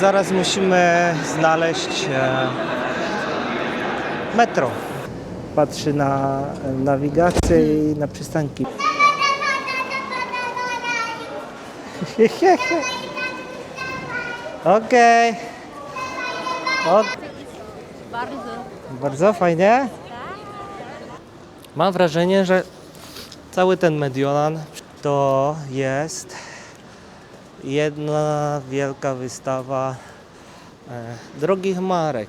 zaraz musimy znaleźć metro. Patrzy na nawigację i na przystanki. Okej. Bardzo fajnie. Mam wrażenie, że cały ten Mediolan to jest jedna wielka wystawa drogich marek.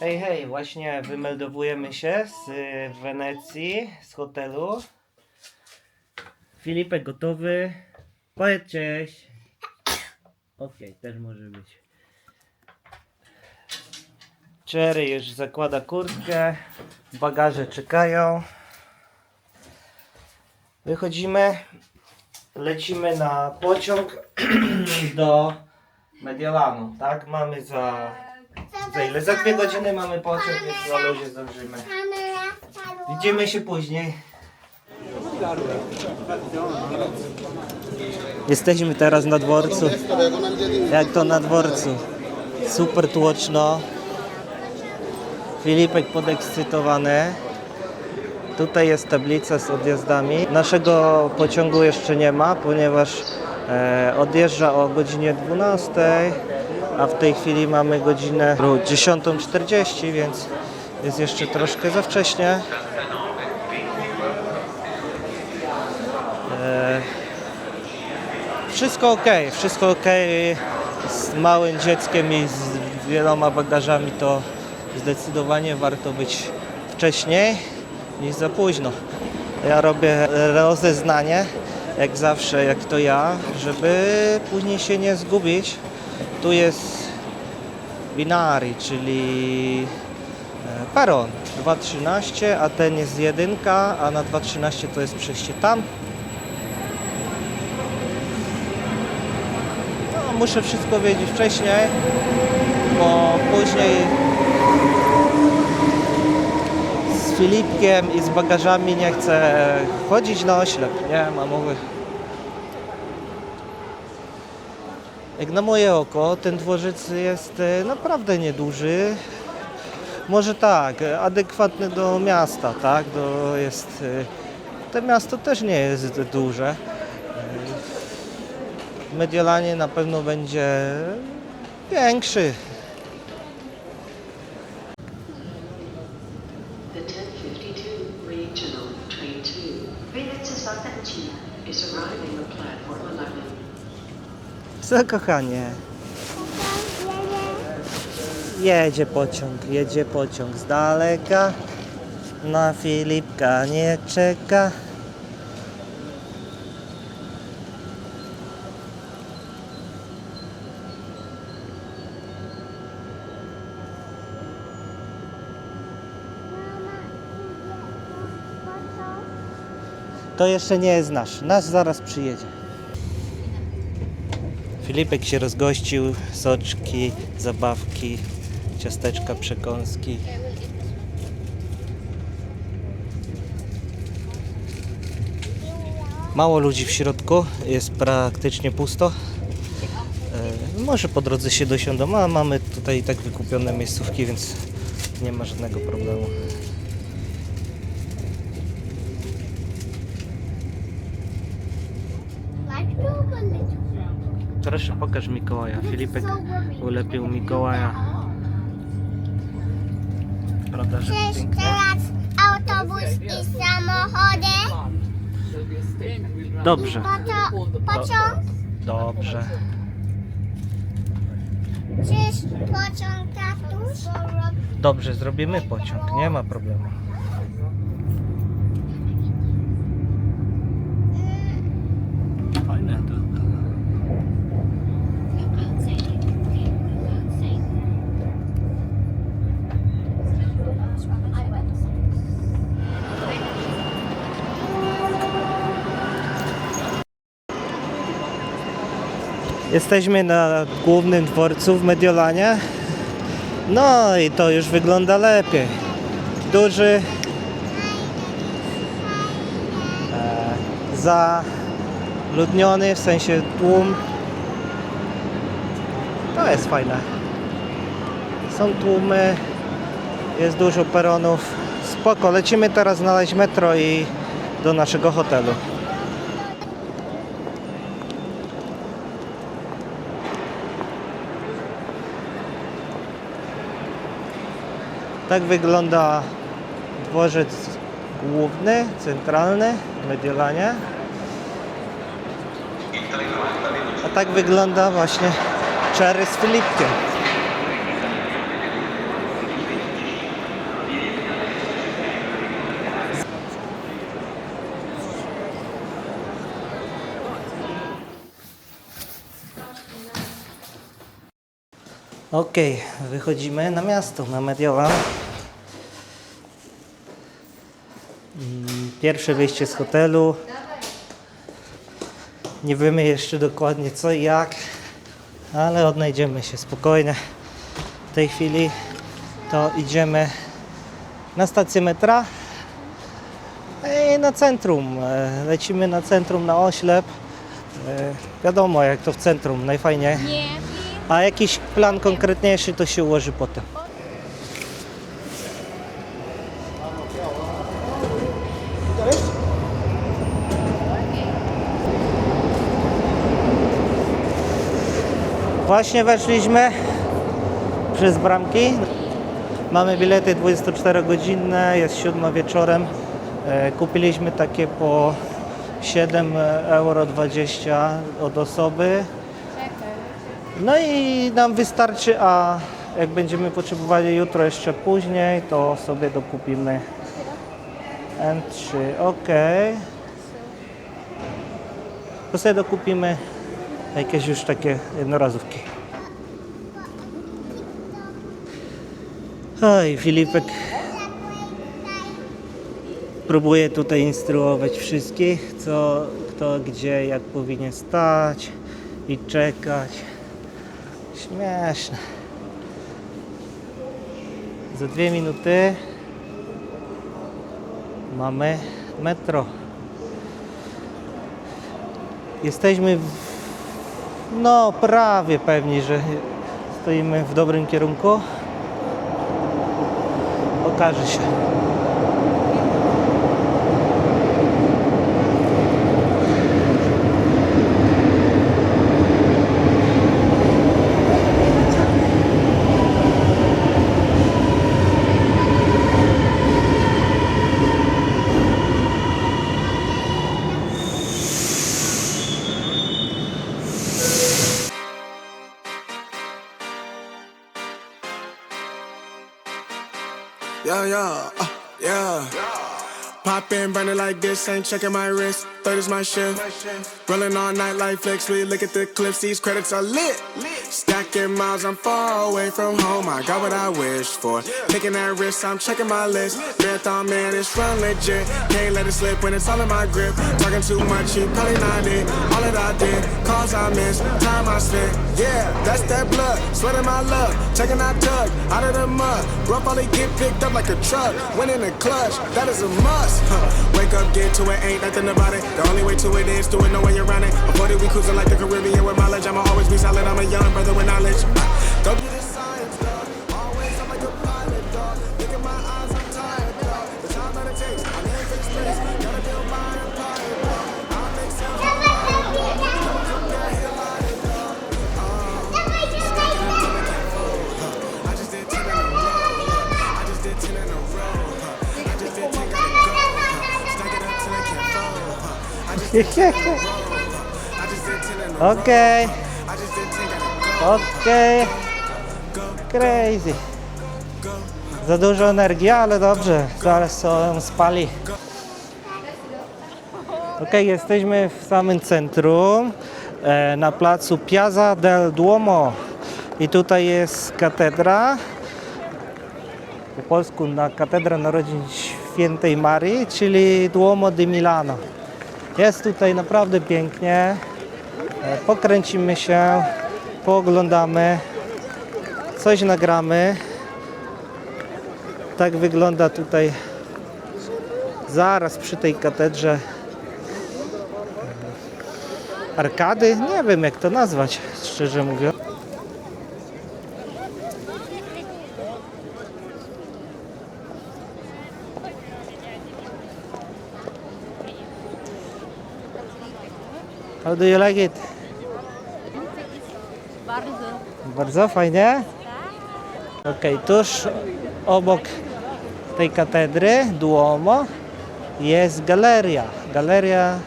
Hej, hej, właśnie wymeldowujemy się z Wenecji, z hotelu. Filipek gotowy. Powiedz cześć. Okej, też może być. Cherry już zakłada kurtkę. Bagaże czekają. Wychodzimy. Lecimy na pociąg do Mediolanu, tak? Mamy za ile? Za 2 godziny mamy pociąg, więc na luzie zdążymy. Widzimy się później. Jesteśmy teraz na dworcu. Jak to na dworcu? Super tłoczno. Filipek podekscytowany. Tutaj jest tablica z odjazdami. Naszego pociągu jeszcze nie ma, ponieważ odjeżdża o godzinie 12, a w tej chwili mamy godzinę 10:40, więc jest jeszcze troszkę za wcześnie. Wszystko ok. Z małym dzieckiem i z wieloma bagażami to zdecydowanie warto być wcześniej niż za późno. Ja robię rozeznanie, jak zawsze, jak to ja, żeby później się nie zgubić. Tu jest binari, czyli peron 2.13, a ten jest 1, a na 2.13 to jest przejście tam. No, muszę wszystko wiedzieć wcześniej, bo później z Filipkiem i z bagażami nie chcę chodzić na oślep, nie ma mowy. Jak na moje oko, ten dworzec jest naprawdę nieduży. Może tak, adekwatny do miasta, tak? To miasto też nie jest duże. W Mediolanie na pewno będzie większy. Co, kochanie? Jedzie pociąg z daleka. Na Filipka nie czeka. To jeszcze nie jest nasz zaraz przyjedzie. Filipek się rozgościł, soczki, zabawki, ciasteczka, przekąski. Mało ludzi w środku, jest praktycznie pusto. Może po drodze się dosiądą, a mamy tutaj i tak wykupione miejscówki, więc nie ma żadnego problemu. Proszę, pokaż Mikołaja. Filipek ulepił Mikołaja. Prawda, że pięknie? Teraz autobus i samochody. Dobrze. Pociąg? Dobrze. Czyż pociąg, tatuś? Dobrze, zrobimy pociąg, nie ma problemu. Fajne to. Jesteśmy na głównym dworcu w Mediolanie. No i to już wygląda lepiej. Duży, zaludniony, w sensie tłum. To jest fajne. Są tłumy, jest dużo peronów. Spoko, lecimy teraz znaleźć metro i do naszego hotelu. Tak wygląda dworzec główny, centralny w Mediolanie. A tak wygląda właśnie Cherry z Filipkiem. Okej, wychodzimy na miasto, na Mediolan. Pierwsze wyjście z hotelu. Nie wiemy jeszcze dokładnie co i jak, ale odnajdziemy się spokojnie. W tej chwili to idziemy na stację metra i na centrum. Lecimy na centrum na oślep. Wiadomo jak to w centrum, najfajniej. A jakiś plan konkretniejszy to się ułoży potem. Właśnie weszliśmy przez bramki. Mamy bilety 24-godzinne, jest 7 wieczorem. Kupiliśmy takie po 7,20 € od osoby. No i nam wystarczy, a jak będziemy potrzebowali jutro jeszcze później, to sobie dokupimy N3. Ok. To sobie dokupimy jakieś już takie jednorazówki. Oj, Filipek próbuje tutaj instruować wszystkich, co, kto, gdzie, jak powinien stać i czekać. Śmieszne. Za 2 minuty mamy metro. Jesteśmy no prawie pewni, że stoimy w dobrym kierunku. Okaże się. Yeah. Pop in, burning like this, ain't checking my wrist. Third is my shift. Rolling all night like flex. We look at the clips, these credits are lit. Stacking miles, I'm far away from home. I got what I wished for. Taking that risk, I'm checking my list. Marathon man, it's run legit. Can't let it slip when it's all in my grip. Talking too much, you probably not it. All that I did, calls I missed, time I spent. Yeah, that's that blood, sweating my love. Checking I tug, out of the mud. Rough only get picked up like a truck. Winning the clutch, that is a must. Wake up, get to it, ain't nothing about it. The only way to it is do it, no way around it. Avoid it, we cruising like the Caribbean with mileage. I'ma always be solid, I'm a young brother with knowledge. Go do this science, dog. Always, I'm like a pilot, dog. Look in my eyes, I'm tired, dog. The time that it takes, I'm here for the space. Gotta build my empire, dog. I'll make sense. I just did 10 in a row. I just did 10 in a row. I just did 10, gotta go. Stack it up till I can't fold. I just did 10 in a row. I just did 10 in a row. Okej, I just did 10, gotta go. okej. Crazy. Za dużo energii, ale dobrze. Zaraz się spali. Okej, jesteśmy w samym centrum, na placu Piazza del Duomo. I tutaj jest katedra. Po polsku na Katedra Narodzin Świętej Marii, czyli Duomo di Milano. Jest tutaj naprawdę pięknie. Pokręcimy się, pooglądamy, coś nagramy. Tak wygląda tutaj zaraz przy tej katedrze arkady. Nie wiem jak to nazwać, szczerze mówiąc. How do you like it? Bardzo fajnie? Okej, tuż obok tej katedry Duomo jest galeria. Galeria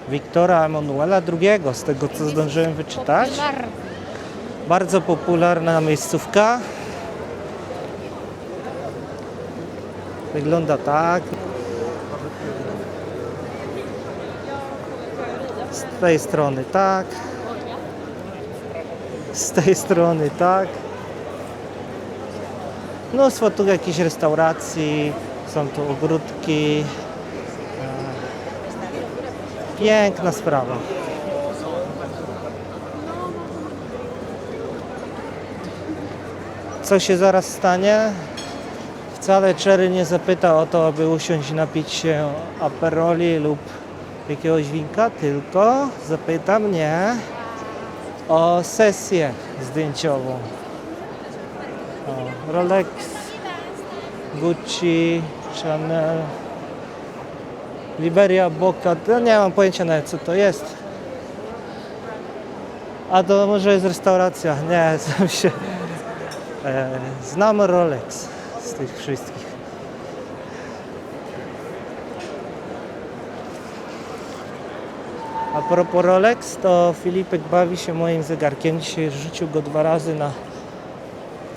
Wiktora Emanuela II, z tego co zdążyłem wyczytać. Bardzo popularna miejscówka. Wygląda tak. Z tej strony tak. Z tej strony tak. Mnóstwo tu jakichś restauracji, są tu ogródki. Piękna sprawa. Co się zaraz stanie? Wcale Cherry nie zapyta o to, aby usiąść i napić się aperoli lub jakiegoś winka, tylko zapyta mnie o sesję zdjęciową. O, Rolex, Gucci, Chanel, Liberia Boca, to nie mam pojęcia nawet co to jest. A to może jest restauracja, nie, znam się. Znam Rolex z tych wszystkich. A propos Rolex, to Filipek bawi się moim zegarkiem. Dzisiaj rzucił go 2 razy na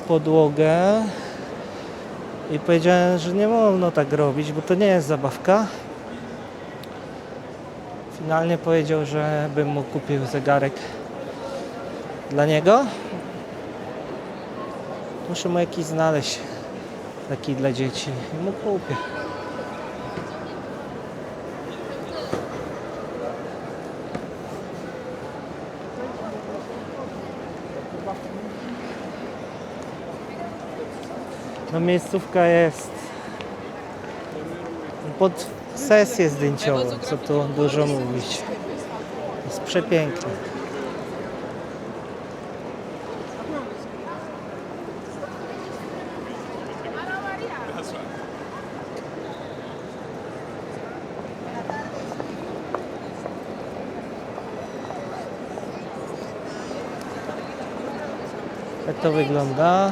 podłogę i powiedziałem, że nie wolno tak robić, bo to nie jest zabawka. Finalnie powiedział, że bym mu kupił zegarek dla niego. Muszę mu jakiś znaleźć taki dla dzieci i mu kupię. No miejscówka jest pod sesję zdjęciową, co tu dużo mówić. Jest przepięknie. Tak to wygląda.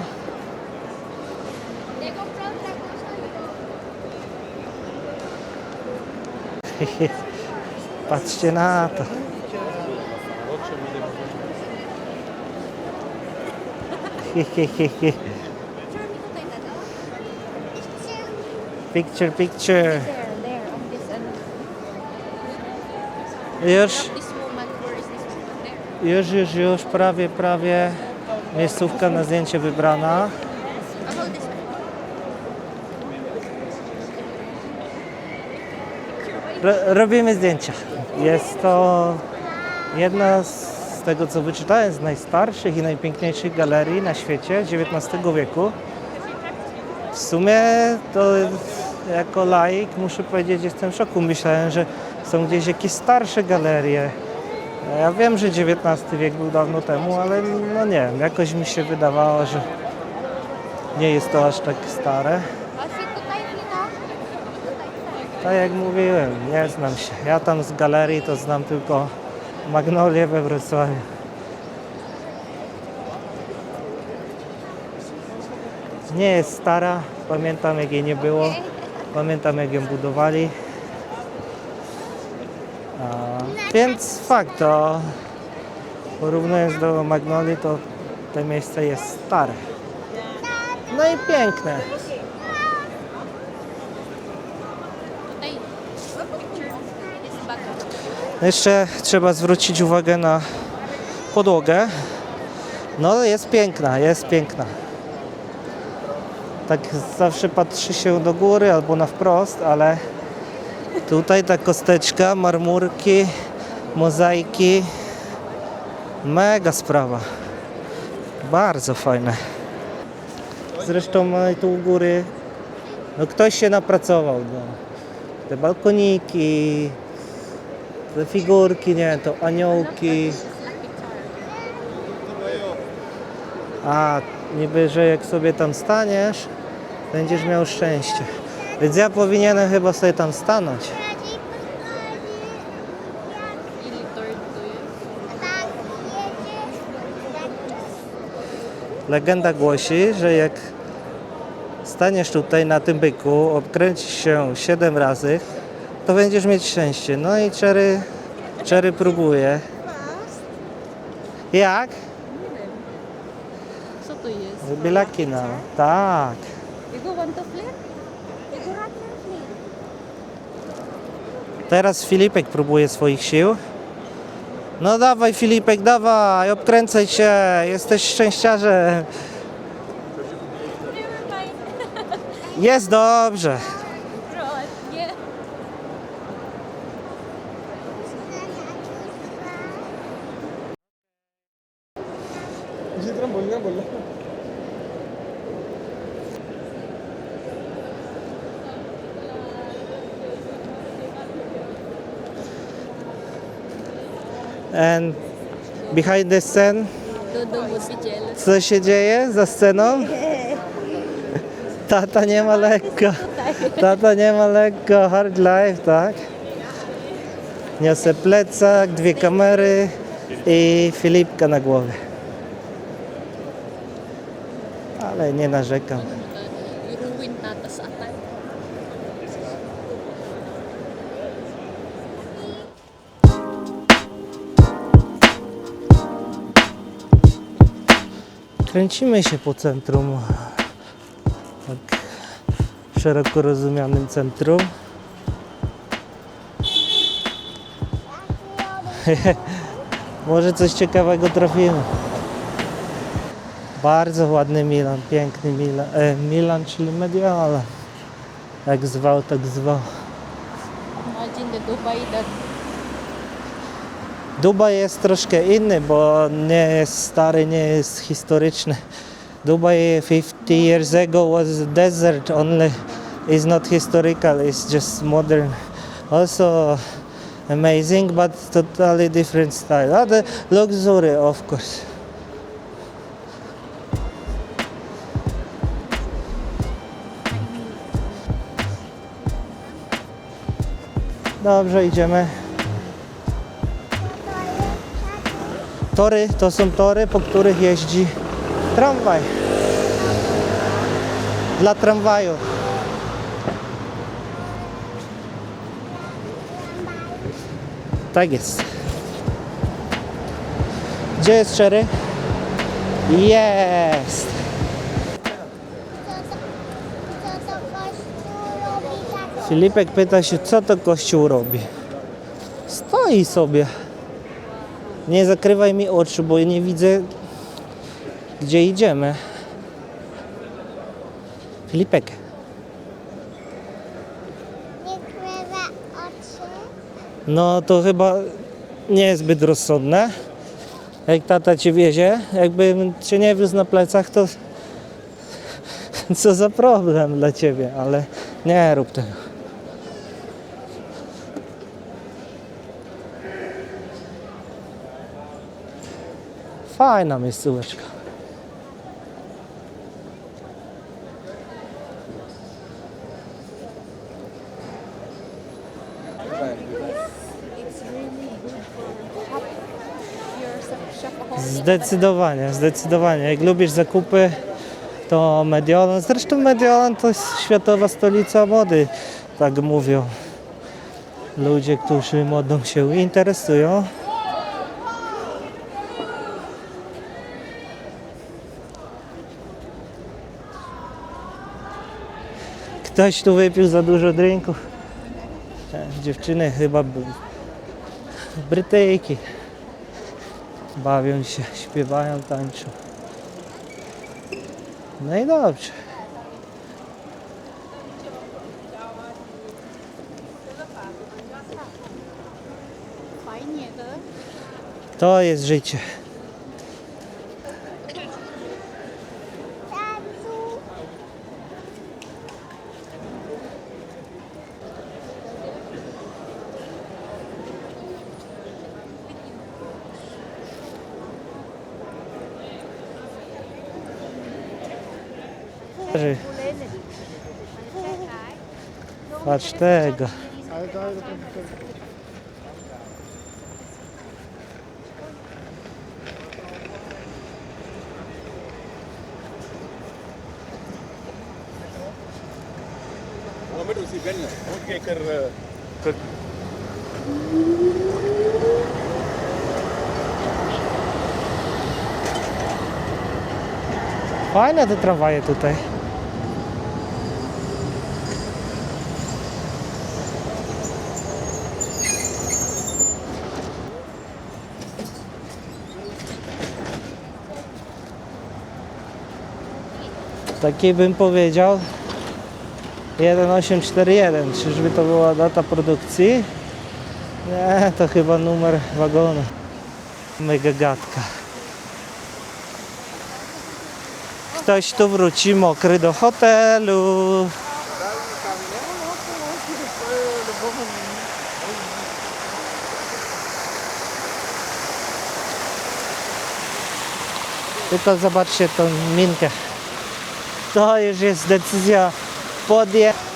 Patrzcie na to. Picture, picture. Już, prawie. Miejscówka na zdjęcie wybrana. Robimy zdjęcia. Jest to jedna z tego co wyczytałem z najstarszych i najpiękniejszych galerii na świecie XIX wieku. W sumie to jako laik muszę powiedzieć, jestem w szoku. Myślałem, że są gdzieś jakieś starsze galerie. Ja wiem, że XIX wiek był dawno temu, ale no nie wiem, jakoś mi się wydawało, że nie jest to aż tak stare. Tak jak mówiłem, nie znam się. Ja tam z galerii to znam tylko Magnolię we Wrocławiu. Nie jest stara, pamiętam jak jej nie było, pamiętam jak ją budowali. Więc fakt, to porównując do Magnolii, to to miejsce jest stare. No i piękne. Jeszcze trzeba zwrócić uwagę na podłogę. No jest piękna, jest piękna. Tak zawsze patrzy się do góry albo na wprost, ale tutaj ta kosteczka, marmurki, mozaiki, Mega sprawa. Bardzo fajne. Zresztą tu u góry no ktoś się napracował. No. Te balkoniki, te figurki, nie, to aniołki. A niby, że jak sobie tam staniesz, będziesz miał szczęście. Więc ja powinienem chyba sobie tam stanąć. Legenda głosi, że jak staniesz tutaj na tym byku, obkręcisz się 7 razy, to będziesz mieć szczęście. No i Cherry próbuje. Jak? Co to jest? Wybylaki na. Tak. You go want to flip? You go right now, flip. Teraz Filipek próbuje swoich sił. No dawaj Filipek, dawaj, obkręcaj się, jesteś szczęściarzem. Jest dobrze. Nie. And behind the scene, Dodo would be jealous. co się dzieje za sceną? Tata nie ma lekko. Tata nie ma lekko, hard life, tak? Niosę plecak, 2 kamery i Filipka na głowie. Ale nie narzekam. You ruin Tata's attack. Kręcimy się po centrum. Tak szeroko rozumianym centrum. Może coś ciekawego trafimy. Bardzo ładny Milan, piękny Milan. Milan, czyli Mediolan. Jak zwał, tak zwał. Imagine the Dubai that Dubaj jest troszkę inny, bo nie jest stary, nie jest historyczny. Dubaj 50 years ago was a desert only. It's not historical, it's just modern. Also amazing, but totally different style. Ah, the luxury, of course. Dobrze, idziemy. Tory to są tory, po których jeździ tramwaj. Dla tramwaju. Tak jest. Gdzie jest Cherry? Jest! Co to kościół robi tak? Filipek pyta się, co to kościół robi. Stoi sobie. Nie zakrywaj mi oczu, bo nie widzę, gdzie idziemy. Filipek. Nie krywa oczy. No to chyba nie jest zbyt rozsądne. Jak tata cię wiezie, jakbym cię nie wiózł na plecach, to co za problem dla ciebie, ale nie rób tego. Fajna miejscóweczka. it's really good for help your shopaholic. Zdecydowanie, zdecydowanie. Jak lubisz zakupy, to Mediolan. Zresztą Mediolan to jest światowa stolica mody, tak mówią ludzie, którzy modą się interesują. Ktoś tu wypił za dużo drinków. Dziewczyny chyba Brytyjki. Bawią się, śpiewają, tańczą. No i dobrze. Fajnie, to? To jest życie. Patrz tego. Fajne te tramwaje tutaj. Taki bym powiedział 1841. Czyżby to była data produkcji? Nie, to chyba numer wagonu. Mega gadka. Ktoś tu wróci mokry do hotelu. Tylko zobaczcie tą minkę. To już jest decyzja podjęta.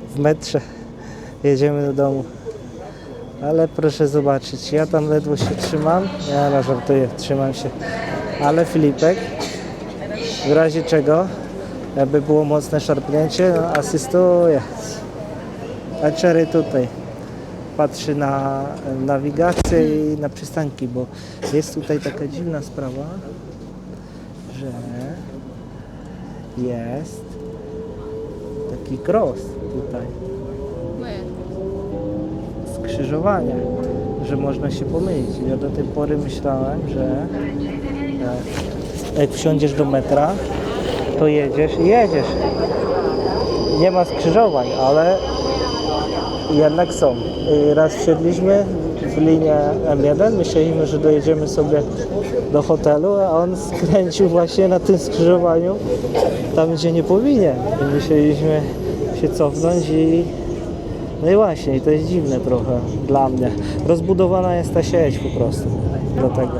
W metrze jedziemy do domu, ale proszę zobaczyć, ja tam ledwo się trzymam, ja żartuję, trzymam się, ale Filipek w razie czego, jakby było mocne szarpnięcie, no, asystuje. A Cherry tutaj patrzy na nawigację i na przystanki, bo jest tutaj taka dziwna sprawa, że jest taki cross tutaj, skrzyżowanie, że można się pomylić. Ja do tej pory myślałem, że jak wsiądziesz do metra, to jedziesz i jedziesz. Nie ma skrzyżowań, ale jednak są. Raz wsiedliśmy w linię M1, myśleliśmy, że dojedziemy sobie do hotelu, a on skręcił właśnie na tym skrzyżowaniu tam, gdzie nie powinien. I musieliśmy się cofnąć i no i właśnie, to jest dziwne trochę dla mnie. Rozbudowana jest ta sieć po prostu do tego.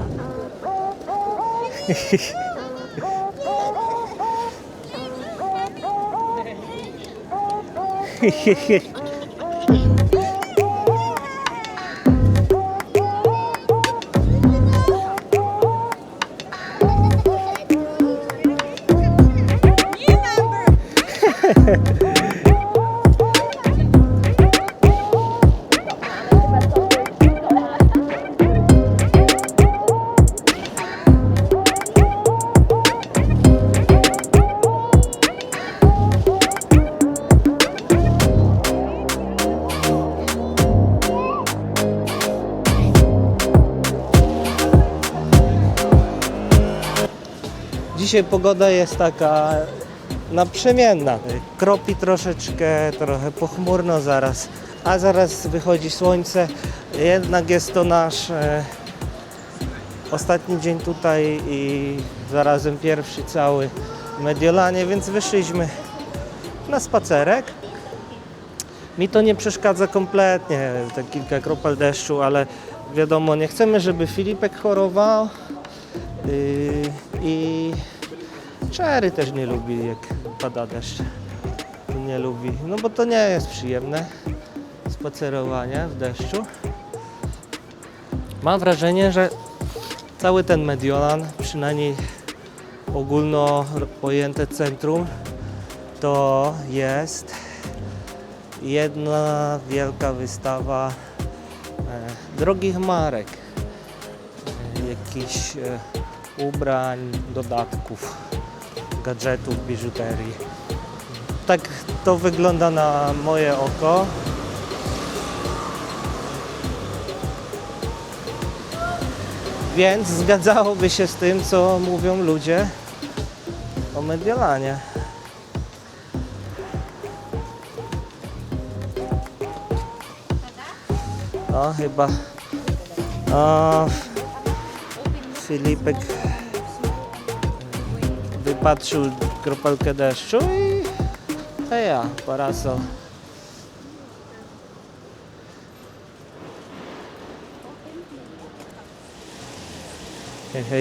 Dzisiaj pogoda jest taka naprzemienna. Kropi troszeczkę, trochę pochmurno zaraz, a zaraz wychodzi słońce. Jednak jest to nasz ostatni dzień tutaj i zarazem pierwszy cały w Mediolanie, więc wyszliśmy na spacerek. Mi to nie przeszkadza kompletnie, te kilka kropel deszczu, ale wiadomo, nie chcemy, żeby Filipek chorował i Cherry też nie lubi, jak pada deszcz. Nie lubi, no bo to nie jest przyjemne spacerowanie w deszczu. Mam wrażenie, że cały ten Mediolan, przynajmniej ogólno pojęte centrum, to jest jedna wielka wystawa drogich marek, jakichś ubrań, dodatków, gadżetów, biżuterii. Tak to wygląda na moje oko. Więc zgadzałoby się z tym, co mówią ludzie o Mediolanie. No chyba Filipek wypatrzył kropelkę deszczu i heja, parasol.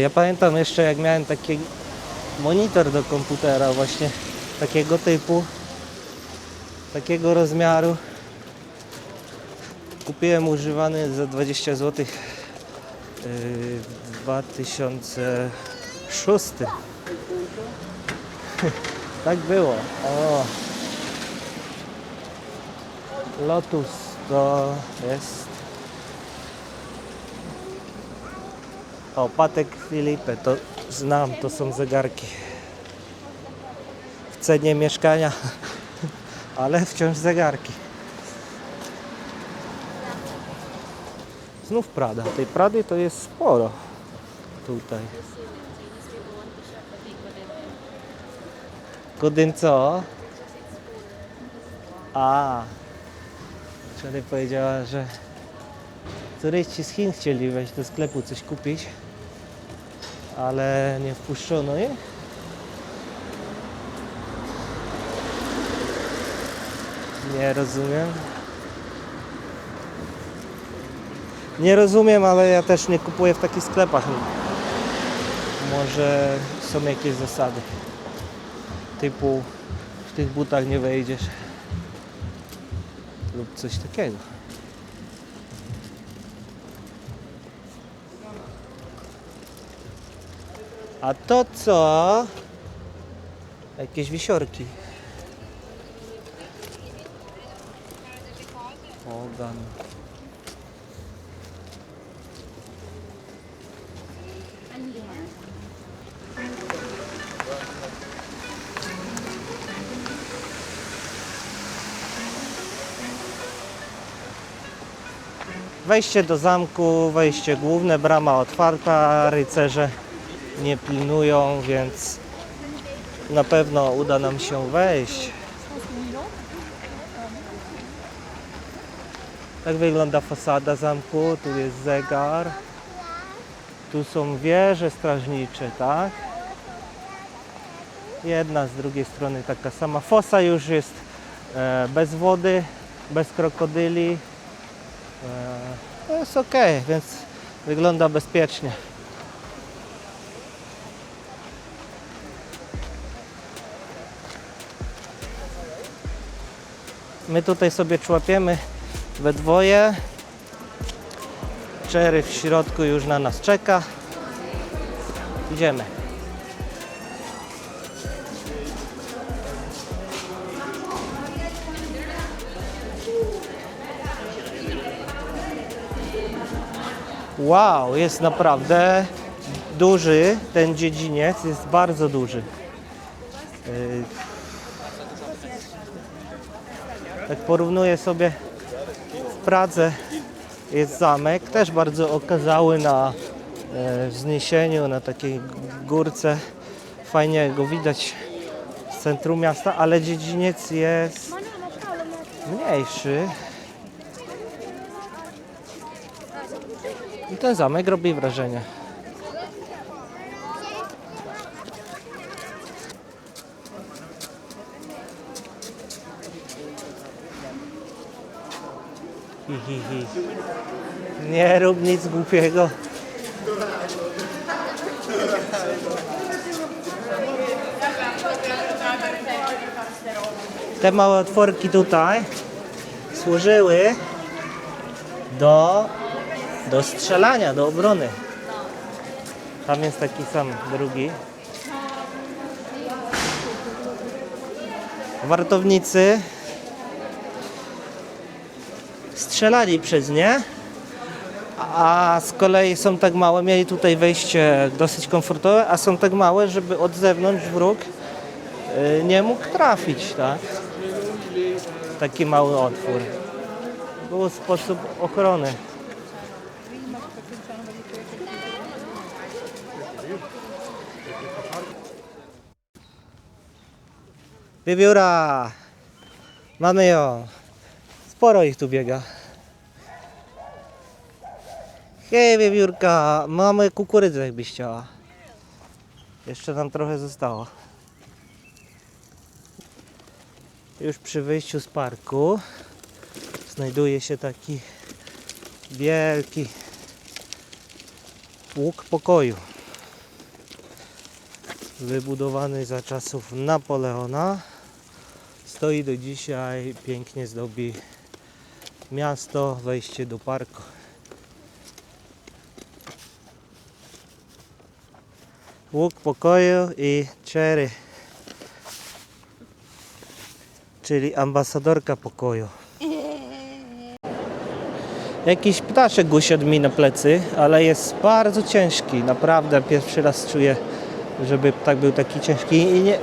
Ja pamiętam jeszcze, jak miałem taki monitor do komputera właśnie takiego typu, takiego rozmiaru. Kupiłem używany za 20 zł w 2006. Tak było. O. Lotus to jest. O, Patek Philippe, to znam, to są zegarki. W cenie mieszkania, ale wciąż zegarki. Znów Prada. Tej Prady to jest sporo tutaj. Godyn co? A, wczoraj powiedziała, że turyści z Chin chcieli wejść do sklepu coś kupić, ale nie wpuszczono ich. Nie rozumiem. Nie rozumiem, ale ja też nie kupuję w takich sklepach. Może są jakieś zasady. Typu w tych butach nie wejdziesz. Lub coś takiego. A to co? Jakieś wisiorki. Ogan. Wejście do zamku, wejście główne, brama otwarta, rycerze nie pilnują, więc na pewno uda nam się wejść. Tak wygląda fasada zamku, tu jest zegar, tu są wieże strażnicze, tak? Jedna z drugiej strony taka sama. Fosa już jest bez wody, bez krokodyli. To jest ok, więc wygląda bezpiecznie. My tutaj sobie człapiemy we dwoje. Cherry w środku już na nas czeka. Idziemy. Wow, jest naprawdę duży, ten dziedziniec jest bardzo duży. Jak porównuję sobie w Pradze jest zamek, też bardzo okazały na wzniesieniu, na takiej górce. Fajnie go widać z centrum miasta, ale dziedziniec jest mniejszy. I ten zamek robi wrażenie. Hi. Nie rób nic głupiego. Te małe otworki tutaj służyły do strzelania, do obrony. Tam jest taki sam drugi. Wartownicy strzelali przez nie, a z kolei są tak małe, mieli tutaj wejście dosyć komfortowe, a są tak małe, żeby od zewnątrz wróg nie mógł trafić, tak? Taki mały otwór. Był sposób ochrony. Wiewióra! Mamy ją. Sporo ich tu biega. Hej, wiewiórka! Mamy kukurydzę, jakbyś chciała. Jeszcze nam trochę zostało. Już przy wyjściu z parku znajduje się taki wielki łuk pokoju. Wybudowany za czasów Napoleona. Stoi do dzisiaj, pięknie zdobi miasto, wejście do parku. Łuk pokoju i Cherry, czyli ambasadorka pokoju. Jakiś ptaszek usiadł mi na plecy, ale jest bardzo ciężki. Naprawdę pierwszy raz czuję, żeby ptak był taki ciężki i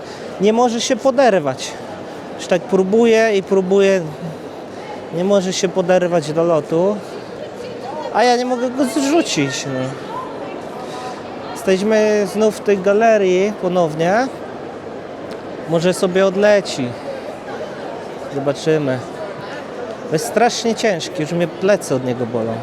nie może się poderwać. Już tak próbuje i próbuje, nie może się poderwać do lotu, a ja nie mogę go zrzucić. No. Jesteśmy znów w tej galerii ponownie. Może sobie odleci. Zobaczymy. Jest strasznie ciężki, już mnie plecy od niego bolą.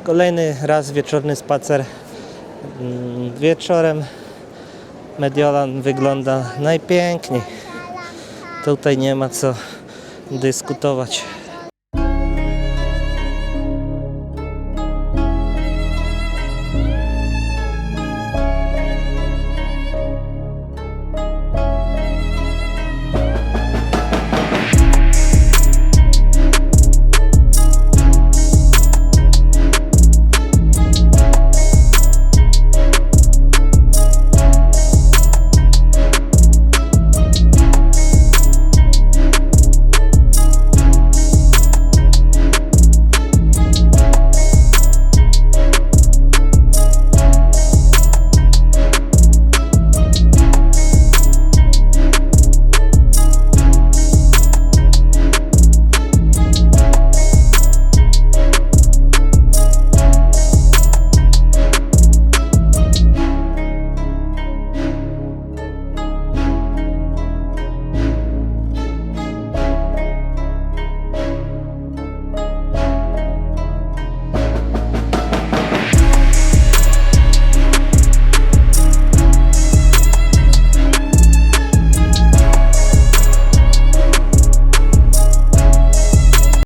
Kolejny raz wieczorny spacer. Wieczorem Mediolan wygląda najpiękniej. Tutaj nie ma co dyskutować.